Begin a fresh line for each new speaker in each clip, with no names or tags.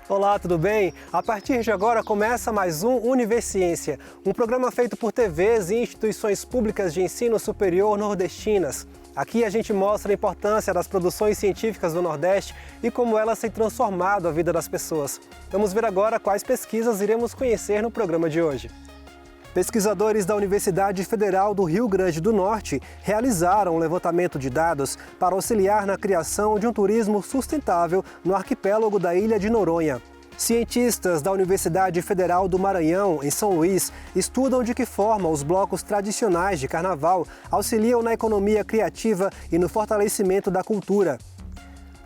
Olá, tudo bem? A partir de agora começa mais um Universiciência, um programa feito por TVs e instituições públicas de ensino superior nordestinas. Aqui a gente mostra a importância das produções científicas do Nordeste e como elas têm transformado a vida das pessoas. Vamos ver agora quais pesquisas iremos conhecer no programa de hoje. Pesquisadores da Universidade Federal do Rio Grande do Norte realizaram um levantamento de dados para auxiliar na criação de um turismo sustentável no arquipélago da Ilha de Noronha. Cientistas da Universidade Federal do Maranhão, em São Luís, estudam de que forma os blocos tradicionais de carnaval auxiliam na economia criativa e no fortalecimento da cultura.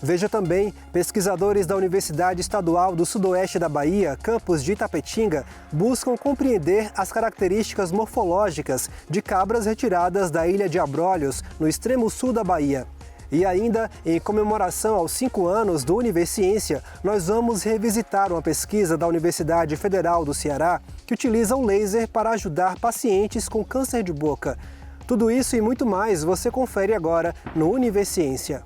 Veja também, pesquisadores da Universidade Estadual do Sudoeste da Bahia, campus de Itapetinga, buscam compreender as características morfológicas de cabras retiradas da ilha de Abrolhos, no extremo sul da Bahia. E ainda, em comemoração aos 5 anos do Universiciência, nós vamos revisitar uma pesquisa da Universidade Federal do Ceará que utiliza o laser para ajudar pacientes com câncer de boca. Tudo isso e muito mais você confere agora no Universiciência.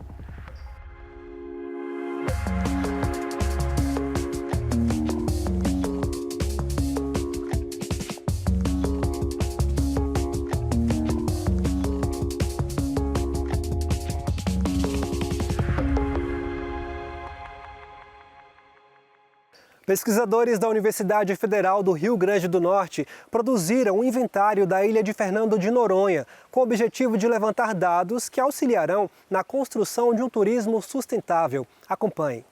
Pesquisadores da Universidade Federal do Rio Grande do Norte produziram um inventário da ilha de Fernando de Noronha, com o objetivo de levantar dados que auxiliarão na construção de um turismo sustentável. Acompanhe.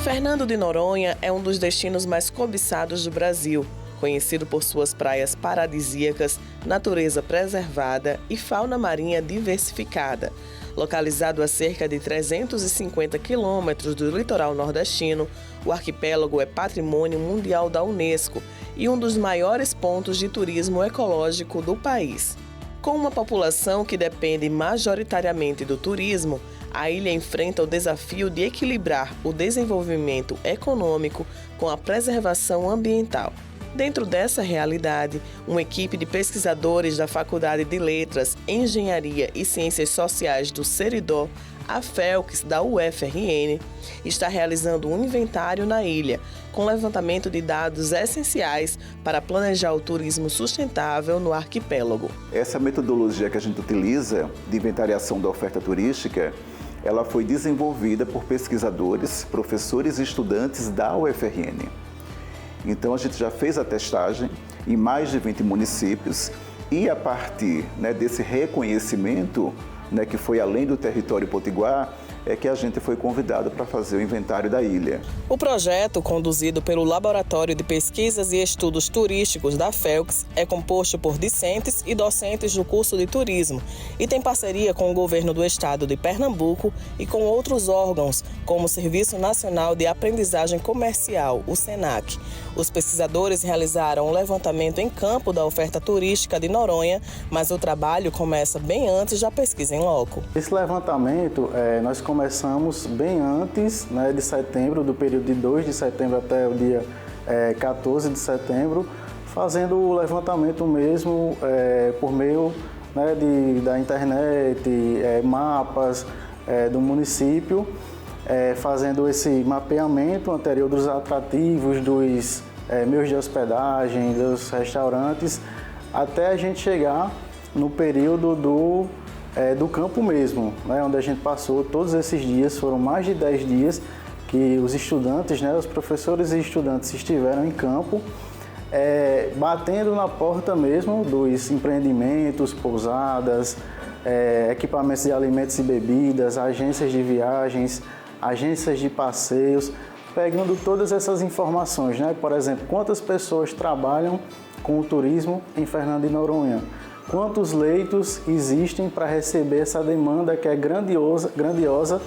Fernando de Noronha é um dos destinos mais cobiçados do Brasil, conhecido por suas praias paradisíacas, natureza preservada e fauna marinha diversificada. Localizado a cerca de 350 quilômetros do litoral nordestino, o arquipélago é patrimônio mundial da Unesco e um dos maiores pontos de turismo ecológico do país. Com uma população que depende majoritariamente do turismo, a ilha enfrenta o desafio de equilibrar o desenvolvimento econômico com a preservação ambiental. Dentro dessa realidade, uma equipe de pesquisadores da Faculdade de Letras, Engenharia e Ciências Sociais do Seridó, a FELCS da UFRN, está realizando um inventário na ilha, com levantamento de dados essenciais para planejar o turismo sustentável no arquipélago.
Essa metodologia que a gente utiliza de inventariação da oferta turística, ela foi desenvolvida por pesquisadores, professores e estudantes da UFRN. Então a gente já fez a testagem em mais de 20 municípios e a partir desse reconhecimento, que foi além do território potiguar, é que a gente foi convidado para fazer o inventário da ilha.
O projeto, conduzido pelo Laboratório de Pesquisas e Estudos Turísticos da FELCS, é composto por discentes e docentes do curso de turismo e tem parceria com o governo do estado de Pernambuco e com outros órgãos, como o Serviço Nacional de Aprendizagem Comercial, o SENAC. Os pesquisadores realizaram um levantamento em campo da oferta turística de Noronha, mas o trabalho começa bem antes da pesquisa em loco.
Esse levantamento, nós começamos bem antes de setembro, do período de 2 de setembro até o dia 14 de setembro, fazendo o levantamento mesmo por meio da internet, mapas do município, fazendo esse mapeamento anterior dos atrativos, dos meios de hospedagem, dos restaurantes, até a gente chegar no período do campo mesmo, onde a gente passou todos esses dias. Foram mais de 10 dias que os estudantes, os professores e estudantes estiveram em campo, batendo na porta mesmo dos empreendimentos, pousadas, equipamentos de alimentos e bebidas, agências de viagens, agências de passeios, pegando todas essas informações, por exemplo, quantas pessoas trabalham com o turismo em Fernando de Noronha, quantos leitos existem para receber essa demanda que é grandiosa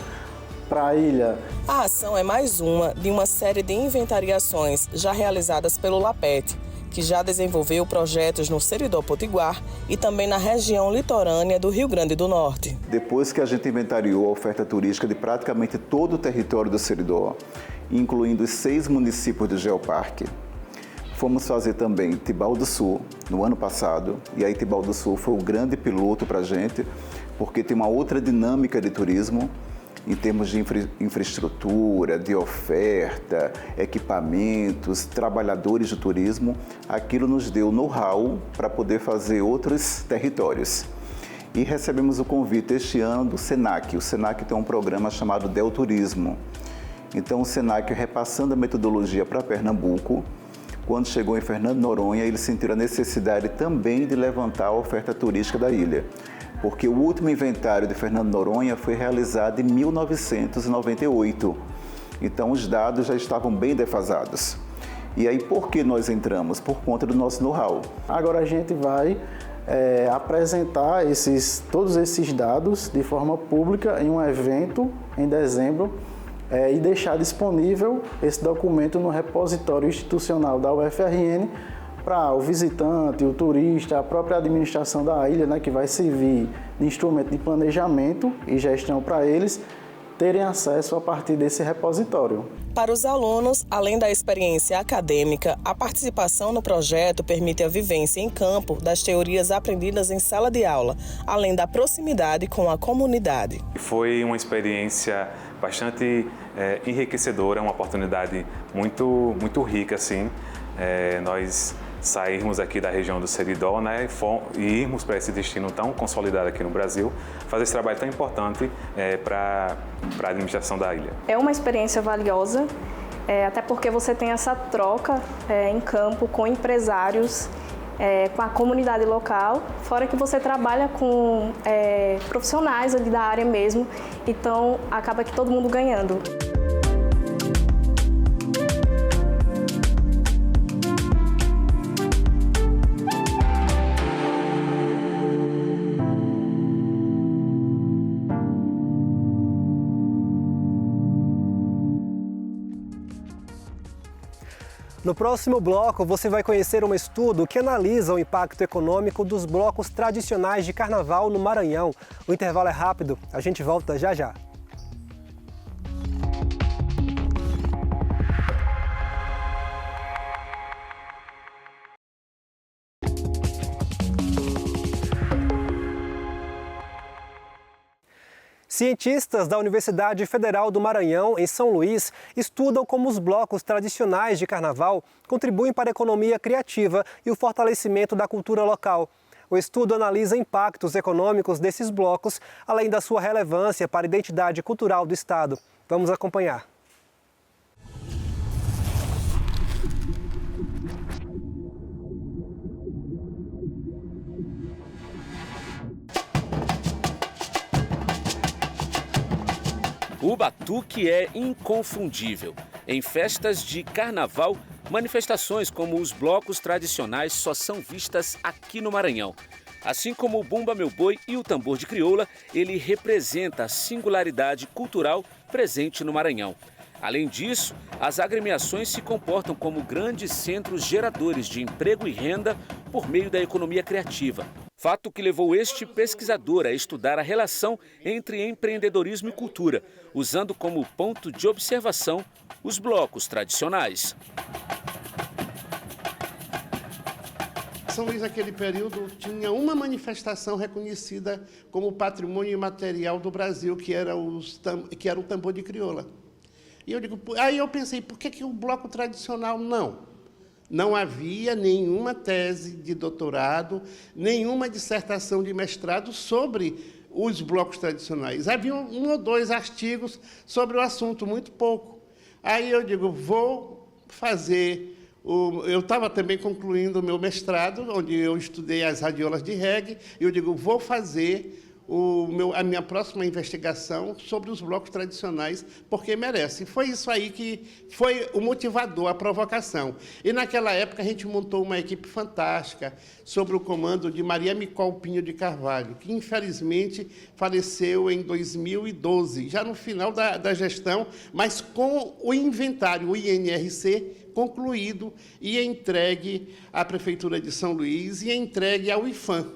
para a ilha.
A ação é mais uma de uma série de inventariações já realizadas pelo LAPET, que já desenvolveu projetos no Seridó Potiguar e também na região litorânea do Rio Grande do Norte.
Depois que a gente inventariou a oferta turística de praticamente todo o território do Seridó, incluindo os 6 municípios do Geoparque, fomos fazer também Tibau do Sul no ano passado, e aí Tibau do Sul foi o grande piloto para a gente, porque tem uma outra dinâmica de turismo, em termos de infraestrutura, de oferta, equipamentos, trabalhadores de turismo. Aquilo nos deu know-how para poder fazer outros territórios. E recebemos o convite este ano do SENAC. O SENAC tem um programa chamado Del Turismo. Então o SENAC, repassando a metodologia para Pernambuco, quando chegou em Fernando de Noronha, eles sentiram a necessidade também de levantar a oferta turística da ilha, porque o último inventário de Fernando de Noronha foi realizado em 1998. Então os dados já estavam bem defasados. E aí por que nós entramos? Por conta do nosso know-how.
Agora a gente vai apresentar todos esses dados de forma pública em um evento em dezembro, e deixar disponível esse documento no repositório institucional da UFRN para o visitante, o turista, a própria administração da ilha, né, que vai servir de instrumento de planejamento e gestão para eles, terem acesso a partir desse repositório.
Para os alunos, além da experiência acadêmica, a participação no projeto permite a vivência em campo das teorias aprendidas em sala de aula, além da proximidade com a comunidade.
Foi uma experiência bastante enriquecedora, uma oportunidade muito rica, assim. Nós sairmos aqui da região do Seridó, né, e irmos para esse destino tão consolidado aqui no Brasil, fazer esse trabalho tão importante para a administração da ilha.
É uma experiência valiosa, até porque você tem essa troca em campo com empresários, com a comunidade local, fora que você trabalha com profissionais ali da área mesmo, então acaba que todo mundo ganhando.
No próximo bloco, você vai conhecer um estudo que analisa o impacto econômico dos blocos tradicionais de carnaval no Maranhão. O intervalo é rápido, a gente volta já já. Cientistas da Universidade Federal do Maranhão, em São Luís, estudam como os blocos tradicionais de carnaval contribuem para a economia criativa e o fortalecimento da cultura local. O estudo analisa impactos econômicos desses blocos, além da sua relevância para a identidade cultural do Estado. Vamos acompanhar.
O batuque é inconfundível. Em festas de carnaval, manifestações como os blocos tradicionais só são vistas aqui no Maranhão. Assim como o Bumba Meu Boi e o tambor de crioula, ele representa a singularidade cultural presente no Maranhão. Além disso, as agremiações se comportam como grandes centros geradores de emprego e renda por meio da economia criativa. Fato que levou este pesquisador a estudar a relação entre empreendedorismo e cultura, usando como ponto de observação os blocos tradicionais.
São Luís, naquele período, tinha uma manifestação reconhecida como patrimônio imaterial do Brasil, que era o tambor de crioula. E aí eu pensei, por que o bloco tradicional não? Não havia nenhuma tese de doutorado, nenhuma dissertação de mestrado sobre os blocos tradicionais. Havia um ou dois artigos sobre o assunto, muito pouco. Aí eu digo, vou fazer... Eu estava também concluindo o meu mestrado, onde eu estudei as radiolas de reggae, e eu digo, vou fazer a minha próxima investigação sobre os blocos tradicionais, porque merece. Foi isso aí que foi o motivador, a provocação. E, naquela época, a gente montou uma equipe fantástica, sob o comando de Maria Micol Pinho de Carvalho, que, infelizmente, faleceu em 2012, já no final da gestão, mas com o inventário, o INRC, concluído e entregue à Prefeitura de São Luís e entregue ao IFAM,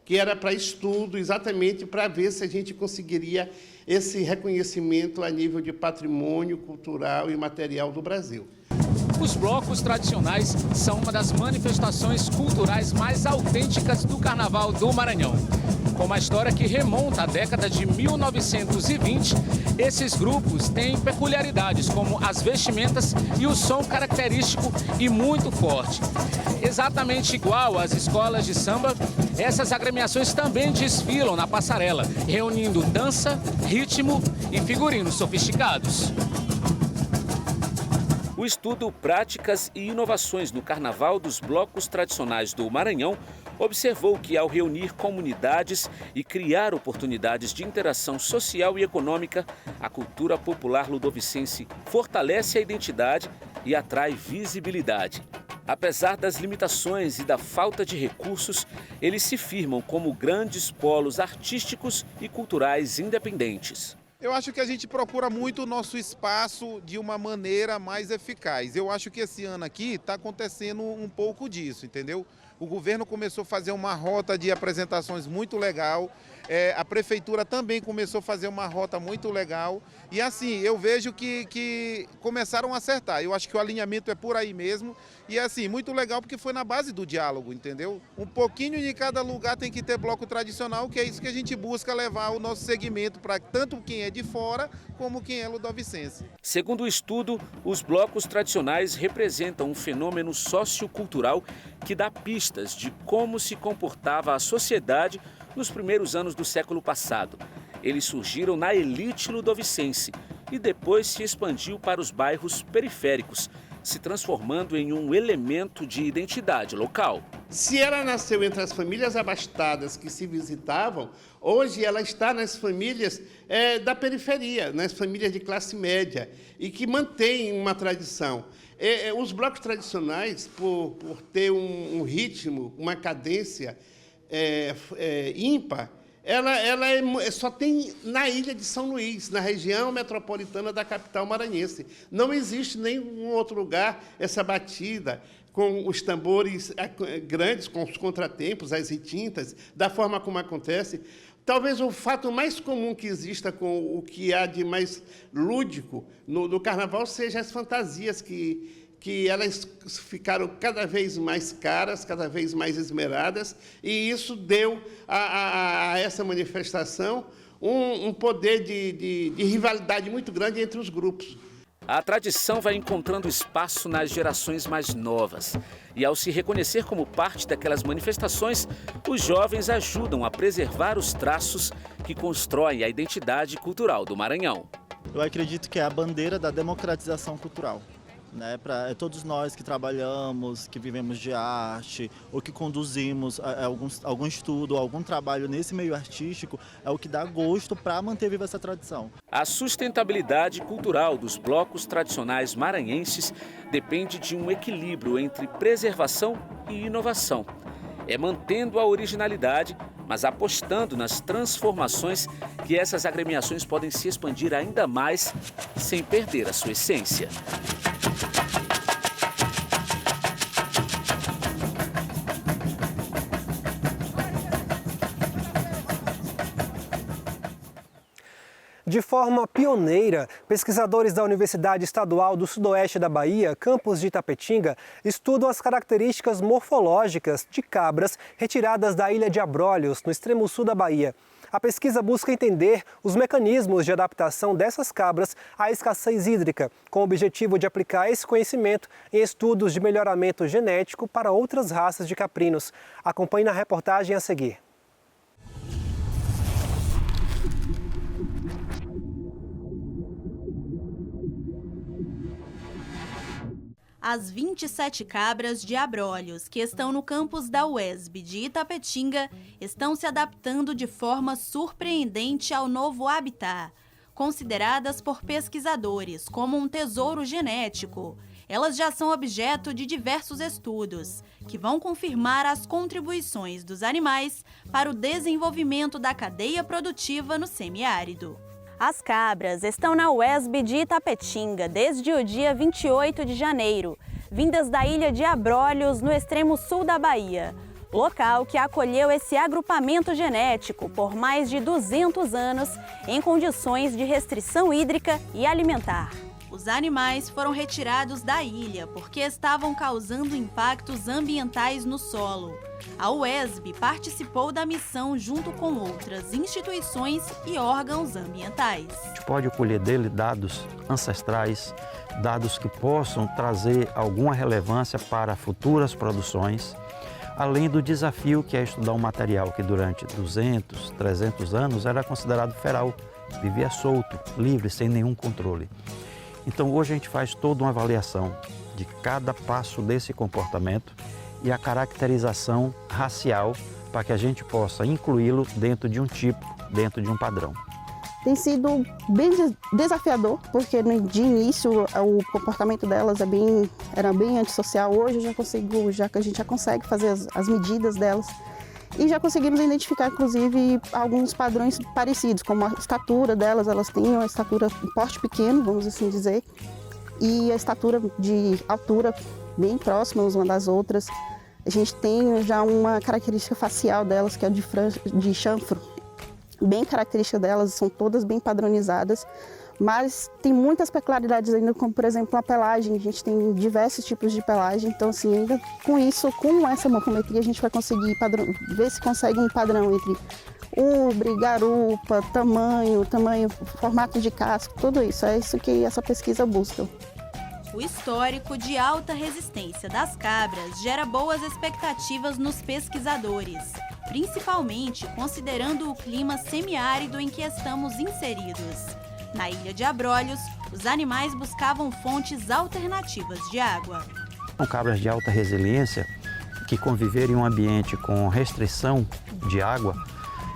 que era para estudo, exatamente para ver se a gente conseguiria esse reconhecimento a nível de patrimônio cultural e material do Brasil.
Os blocos tradicionais são uma das manifestações culturais mais autênticas do Carnaval do Maranhão. Com uma história que remonta à década de 1920, esses grupos têm peculiaridades como as vestimentas e o som característico e muito forte. Exatamente igual às escolas de samba, essas agremiações também desfilam na passarela, reunindo dança, ritmo e figurinos sofisticados.
O estudo Práticas e Inovações no Carnaval dos Blocos Tradicionais do Maranhão observou que, ao reunir comunidades e criar oportunidades de interação social e econômica, a cultura popular ludovicense fortalece a identidade e atrai visibilidade. Apesar das limitações e da falta de recursos, eles se firmam como grandes polos artísticos e culturais independentes.
Eu acho que a gente procura muito o nosso espaço de uma maneira mais eficaz. Eu acho que esse ano aqui está acontecendo um pouco disso, entendeu? O governo começou a fazer uma rota de apresentações muito legal. A prefeitura também começou a fazer uma rota muito legal. E assim, eu vejo que começaram a acertar. Eu acho que o alinhamento é por aí mesmo. E assim, muito legal porque foi na base do diálogo, entendeu? Um pouquinho de cada lugar tem que ter bloco tradicional, que é isso que a gente busca levar o nosso segmento para tanto quem é de fora como quem é ludovicense.
Segundo o estudo, os blocos tradicionais representam um fenômeno sociocultural que dá pistas de como se comportava a sociedade nos primeiros anos do século passado. Eles surgiram na elite ludovicense e depois se expandiu para os bairros periféricos, se transformando em um elemento de identidade local.
Se ela nasceu entre as famílias abastadas que se visitavam, hoje ela está nas famílias da periferia, nas famílias de classe média, e que mantêm uma tradição. Os blocos tradicionais, por ter um ritmo, uma cadência ímpar, ela só tem na ilha de São Luís, na região metropolitana da capital maranhense. Não existe em nenhum outro lugar essa batida com os tambores grandes, com os contratempos, as retintas, da forma como acontece. Talvez o fato mais comum que exista com o que há de mais lúdico no Carnaval seja as fantasias que elas ficaram cada vez mais caras, cada vez mais esmeradas, e isso deu a essa manifestação um poder de rivalidade muito grande entre os grupos.
A tradição vai encontrando espaço nas gerações mais novas. E ao se reconhecer como parte daquelas manifestações, os jovens ajudam a preservar os traços que constroem a identidade cultural do Maranhão.
Eu acredito que é a bandeira da democratização cultural. Para todos nós que trabalhamos, que vivemos de arte ou que conduzimos algum estudo, algum trabalho nesse meio artístico, é o que dá gosto para manter viva essa tradição.
A sustentabilidade cultural dos blocos tradicionais maranhenses depende de um equilíbrio entre preservação e inovação. É mantendo a originalidade, mas apostando nas transformações que essas agremiações podem se expandir ainda mais sem perder a sua essência.
De forma pioneira, pesquisadores da Universidade Estadual do Sudoeste da Bahia, campus de Itapetinga, estudam as características morfológicas de cabras retiradas da ilha de Abrolhos, no extremo sul da Bahia. A pesquisa busca entender os mecanismos de adaptação dessas cabras à escassez hídrica, com o objetivo de aplicar esse conhecimento em estudos de melhoramento genético para outras raças de caprinos. Acompanhe na reportagem a seguir.
As 27 cabras de Abrolhos, que estão no campus da UESB de Itapetinga, estão se adaptando de forma surpreendente ao novo habitat. Consideradas por pesquisadores como um tesouro genético, elas já são objeto de diversos estudos, que vão confirmar as contribuições dos animais para o desenvolvimento da cadeia produtiva no semiárido. As cabras estão na UESB de Itapetinga desde o dia 28 de janeiro, vindas da ilha de Abrolhos, no extremo sul da Bahia, local que acolheu esse agrupamento genético por mais de 200 anos em condições de restrição hídrica e alimentar. Os animais foram retirados da ilha porque estavam causando impactos ambientais no solo. A UESB participou da missão junto com outras instituições e órgãos ambientais.
A gente pode colher dele dados ancestrais, dados que possam trazer alguma relevância para futuras produções, além do desafio que é estudar um material que durante 200, 300 anos era considerado feral, vivia solto, livre, sem nenhum controle. Então hoje a gente faz toda uma avaliação de cada passo desse comportamento e a caracterização racial para que a gente possa incluí-lo dentro de um tipo, dentro de um padrão.
Tem sido bem desafiador, porque de início o comportamento delas era bem antissocial. Hoje a gente já consegue fazer as medidas delas e já conseguimos identificar, inclusive, alguns padrões parecidos, como a estatura delas. Elas têm uma estatura, um porte pequeno, vamos assim dizer, e a estatura de altura bem próximas umas das outras. A gente tem já uma característica facial delas, que é de chanfro, bem característica delas, são todas bem padronizadas, mas tem muitas peculiaridades ainda, como por exemplo a pelagem. A gente tem diversos tipos de pelagem, então assim, ainda com essa morfometria a gente vai conseguir ver se consegue um padrão entre ubre, garupa, tamanho, formato de casco, tudo isso. É isso que essa pesquisa busca.
O histórico de alta resistência das cabras gera boas expectativas nos pesquisadores, principalmente considerando o clima semiárido em que estamos inseridos. Na ilha de Abrolhos, os animais buscavam fontes alternativas de água.
São cabras de alta resiliência que conviveram em um ambiente com restrição de água,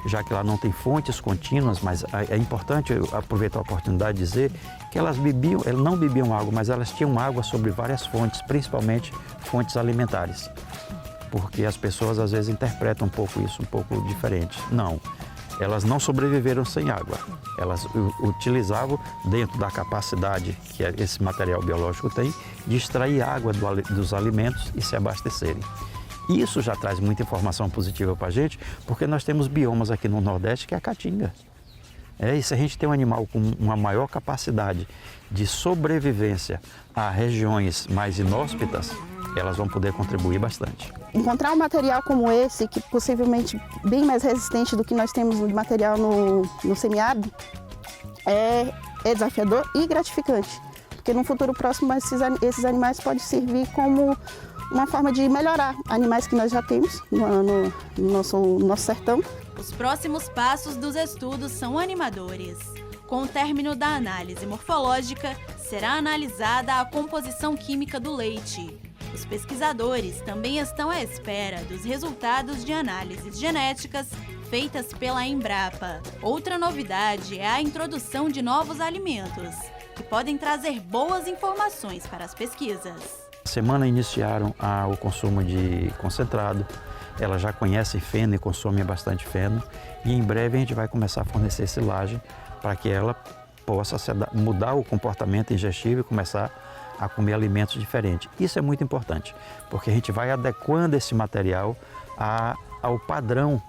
já que lá não tem fontes contínuas, mas é importante aproveitar a oportunidade de dizer que elas não bebiam água, mas elas tinham água sobre várias fontes, principalmente fontes alimentares. Porque as pessoas às vezes interpretam um pouco diferente. Não, elas não sobreviveram sem água. Elas utilizavam, dentro da capacidade que esse material biológico tem, de extrair água dos alimentos e se abastecerem. Isso já traz muita informação positiva para a gente, porque nós temos biomas aqui no Nordeste que é a caatinga. E se a gente tem um animal com uma maior capacidade de sobrevivência a regiões mais inóspitas, elas vão poder contribuir bastante.
Encontrar um material como esse, que possivelmente bem mais resistente do que nós temos de material no semiárido, é desafiador e gratificante. Porque no futuro próximo esses animais podem servir como uma forma de melhorar animais que nós já temos no nosso sertão.
Os próximos passos dos estudos são animadores. Com o término da análise morfológica, será analisada a composição química do leite. Os pesquisadores também estão à espera dos resultados de análises genéticas feitas pela Embrapa. Outra novidade é a introdução de novos alimentos, que podem trazer boas informações para as pesquisas.
Semana iniciaram o consumo de concentrado, elas já conhecem feno e consomem bastante feno, e em breve a gente vai começar a fornecer silagem para que ela possa mudar o comportamento ingestivo e começar a comer alimentos diferentes. Isso é muito importante, porque a gente vai adequando esse material ao padrão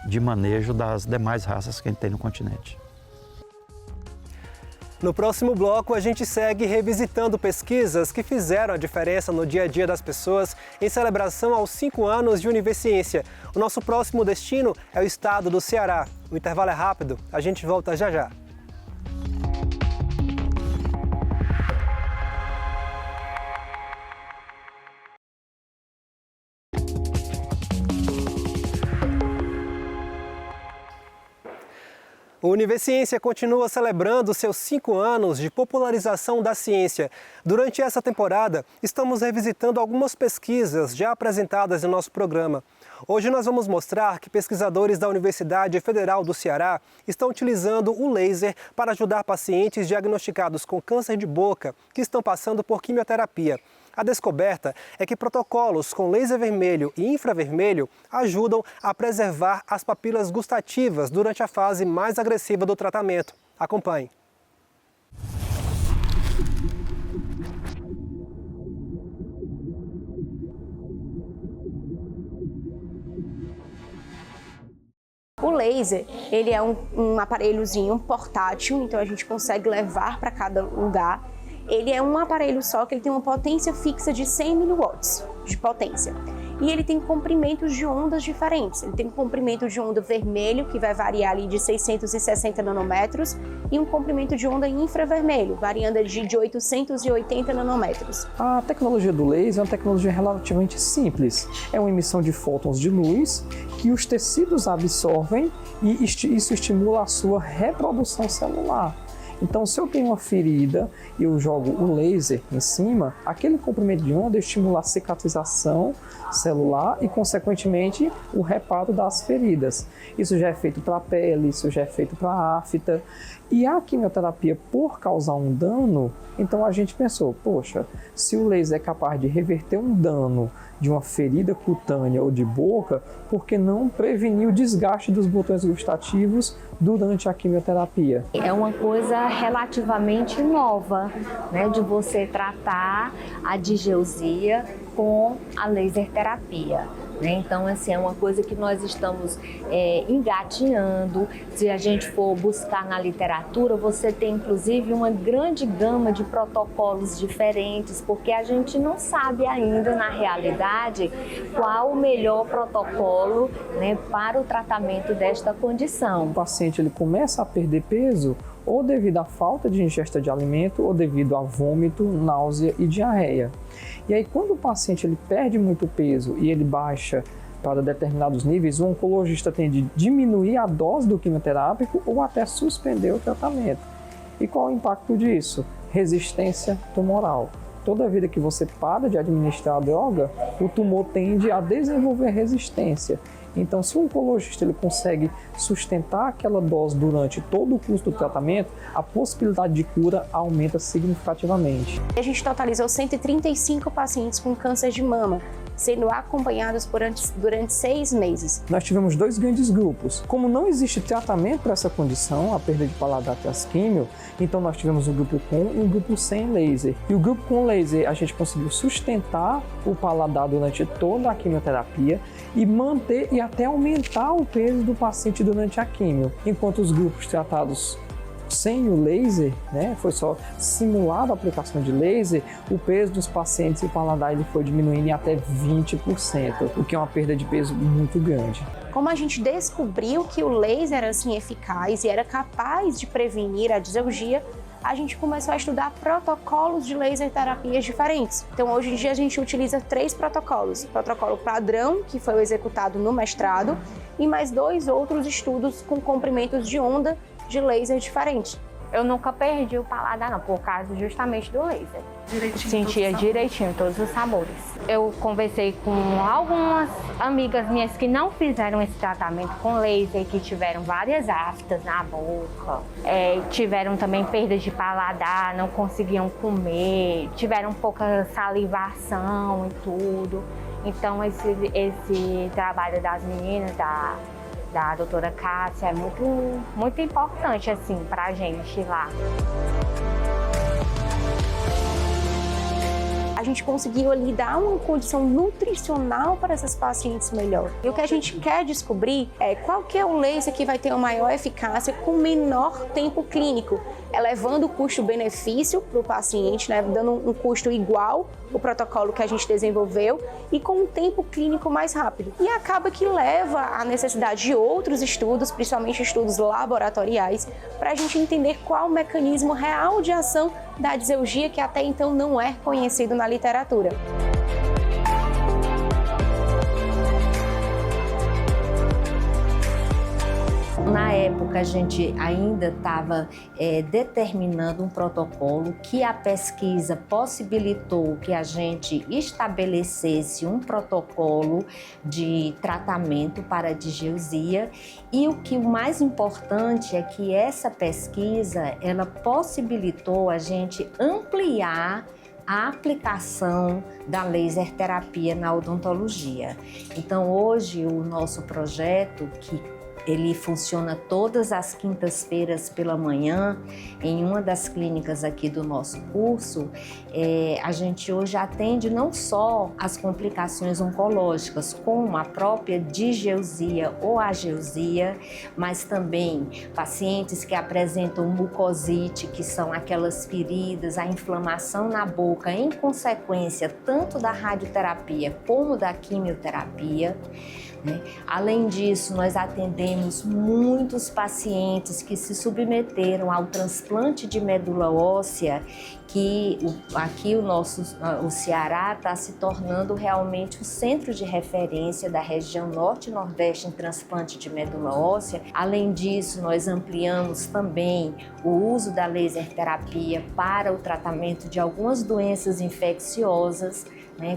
de manejo das demais raças que a gente tem no continente.
No próximo bloco, a gente segue revisitando pesquisas que fizeram a diferença no dia a dia das pessoas em celebração aos 5 anos de Univerciência. O nosso próximo destino é o estado do Ceará. O intervalo é rápido, a gente volta já já. O Univerciência continua celebrando seus 5 anos de popularização da ciência. Durante essa temporada, estamos revisitando algumas pesquisas já apresentadas em nosso programa. Hoje nós vamos mostrar que pesquisadores da Universidade Federal do Ceará estão utilizando o laser para ajudar pacientes diagnosticados com câncer de boca que estão passando por quimioterapia. A descoberta é que protocolos com laser vermelho e infravermelho ajudam a preservar as papilas gustativas durante a fase mais agressiva do tratamento. Acompanhe.
O laser, ele é um aparelhozinho portátil, então a gente consegue levar para cada lugar. Ele é um aparelho só que ele tem uma potência fixa de 100 mW de potência. E ele tem comprimentos de ondas diferentes. Ele tem um comprimento de onda vermelho, que vai variar ali de 660 nanômetros, e um comprimento de onda infravermelho, variando de 880 nanômetros.
A tecnologia do laser é uma tecnologia relativamente simples. É uma emissão de fótons de luz que os tecidos absorvem e isso estimula a sua reprodução celular. Então, se eu tenho uma ferida e eu jogo o laser em cima, aquele comprimento de onda estimula a cicatrização celular e, consequentemente, o reparo das feridas. Isso já é feito para a pele, isso já é feito para a afta. E a quimioterapia, por causar um dano, então a gente pensou, poxa, se o laser é capaz de reverter um dano de uma ferida cutânea ou de boca, por que não prevenir o desgaste dos botões gustativos durante a quimioterapia?
É uma coisa relativamente nova, né, de você tratar a digeusia com a laser terapia. Então, assim, é uma coisa que nós estamos engatinhando. Se a gente for buscar na literatura, você tem, inclusive, uma grande gama de protocolos diferentes, porque a gente não sabe ainda, na realidade, qual o melhor protocolo, né, para o tratamento desta condição.
O paciente ele começa a perder peso ou devido à falta de ingesta de alimento ou devido a vômito, náusea e diarreia. E aí, quando o paciente ele perde muito peso e ele baixa para determinados níveis, o oncologista tem de diminuir a dose do quimioterápico ou até suspender o tratamento. E qual é o impacto disso? Resistência tumoral. Toda vida que você para de administrar a droga, o tumor tende a desenvolver resistência. Então, se o oncologista ele consegue sustentar aquela dose durante todo o curso do tratamento, a possibilidade de cura aumenta significativamente.
A gente totalizou 135 pacientes com câncer de mama, sendo acompanhados durante 6 meses.
Nós tivemos 2 grandes grupos. Como não existe tratamento para essa condição, a perda de paladar após químio, então nós tivemos um grupo com e um grupo sem laser. E o grupo com laser, a gente conseguiu sustentar o paladar durante toda a quimioterapia e manter e até aumentar o peso do paciente durante a quimio. Enquanto os grupos tratados sem o laser, né, foi só simulada a aplicação de laser, o peso dos pacientes e o paladar ele foi diminuindo em até 20%, o que é uma perda de peso muito grande.
Como a gente descobriu que o laser era assim eficaz e era capaz de prevenir a diseugia, a gente começou a estudar protocolos de laser terapias diferentes. Então, hoje em dia, a gente utiliza 3 protocolos. O protocolo padrão, que foi executado no mestrado, e mais 2 outros estudos com comprimentos de onda de laser diferentes.
Eu nunca perdi o paladar, não, por causa justamente do laser. Sentia
todos
direitinho todos os sabores. Eu conversei com algumas amigas minhas que não fizeram esse tratamento com laser, que tiveram várias aftas na boca, tiveram também perda de paladar, não conseguiam comer, tiveram pouca salivação e tudo. Então esse trabalho das meninas, da doutora Cássia, é muito importante assim, pra gente lá.
A gente conseguiu ali dar uma condição nutricional para essas pacientes melhor. E o que a gente quer descobrir é qual que é o laser que vai ter uma maior eficácia com menor tempo clínico, elevando o custo-benefício para o paciente, né, dando um custo igual ao protocolo que a gente desenvolveu e com um tempo clínico mais rápido. E acaba que leva à necessidade de outros estudos, principalmente estudos laboratoriais, para a gente entender qual o mecanismo real de ação da diseugia que até então não é conhecido na literatura.
Na época, a gente ainda estava determinando um protocolo que a pesquisa possibilitou que a gente estabelecesse um protocolo de tratamento para a digeusia. E o mais importante é que essa pesquisa ela possibilitou a gente ampliar a aplicação da laser terapia na odontologia. Então, hoje, o nosso projeto, que Ele funciona todas as quintas-feiras pela manhã. Em uma das clínicas aqui do nosso curso, a gente hoje atende não só as complicações oncológicas, como a própria digeusia ou ageusia, mas também pacientes que apresentam mucosite, que são aquelas feridas, a inflamação na boca em consequência tanto da radioterapia como da quimioterapia. Além disso, nós atendemos muitos pacientes que se submeteram ao transplante de medula óssea, que aqui o Ceará está se tornando realmente o centro de referência da região norte e nordeste em transplante de medula óssea. Além disso, nós ampliamos também o uso da laser terapia para o tratamento de algumas doenças infecciosas,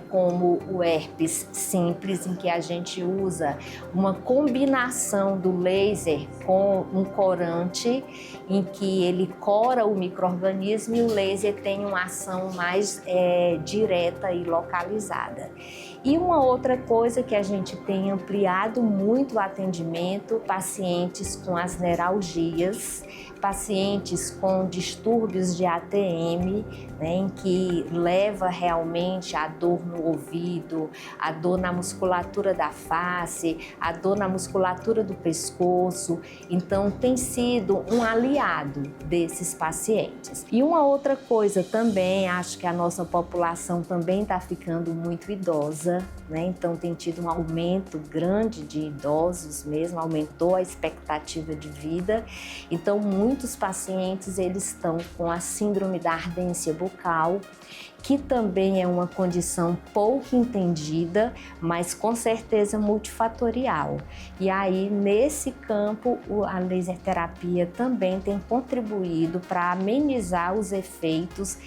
como o herpes simples, em que a gente usa uma combinação do laser com um corante, em que ele cora o micro-organismo e o laser tem uma ação mais direta e localizada. E uma outra coisa que a gente tem ampliado muito o atendimento, pacientes com as neuralgias, pacientes com distúrbios de ATM, em que leva realmente a dor no ouvido, a dor na musculatura da face, a dor na musculatura do pescoço. Então, tem sido um aliado desses pacientes. E uma outra coisa também, acho que a nossa população também está ficando muito idosa, então tem tido um aumento grande de idosos mesmo, aumentou a expectativa de vida. Então, muitos pacientes eles estão com a síndrome da ardência bucal, que também é uma condição pouco entendida, mas com certeza multifatorial. E aí, nesse campo, a laser terapia também tem contribuído para amenizar os efeitos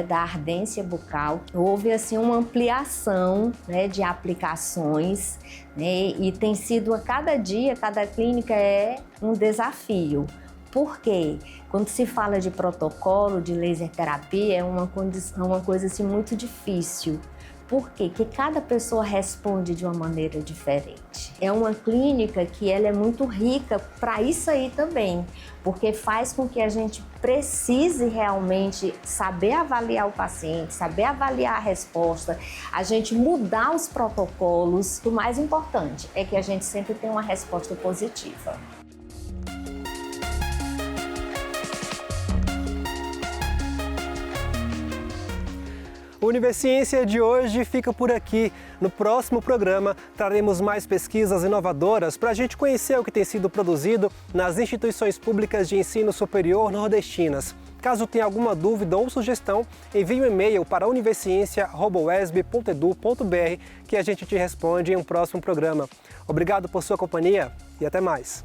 da ardência bucal. Houve assim uma ampliação de aplicações, e tem sido a cada dia, cada clínica é um desafio. Por quê? Quando se fala de protocolo de laser terapia, é uma coisa assim, muito difícil. Por quê? Porque cada pessoa responde de uma maneira diferente. É uma clínica que ela é muito rica para isso aí também, porque faz com que a gente precise realmente saber avaliar o paciente, saber avaliar a resposta, a gente mudar os protocolos. O mais importante é que a gente sempre tenha uma resposta positiva.
O Universiência de hoje fica por aqui. No próximo programa, traremos mais pesquisas inovadoras para a gente conhecer o que tem sido produzido nas instituições públicas de ensino superior nordestinas. Caso tenha alguma dúvida ou sugestão, envie um e-mail para universiencia@uesb.edu.br que a gente te responde em um próximo programa. Obrigado por sua companhia e até mais.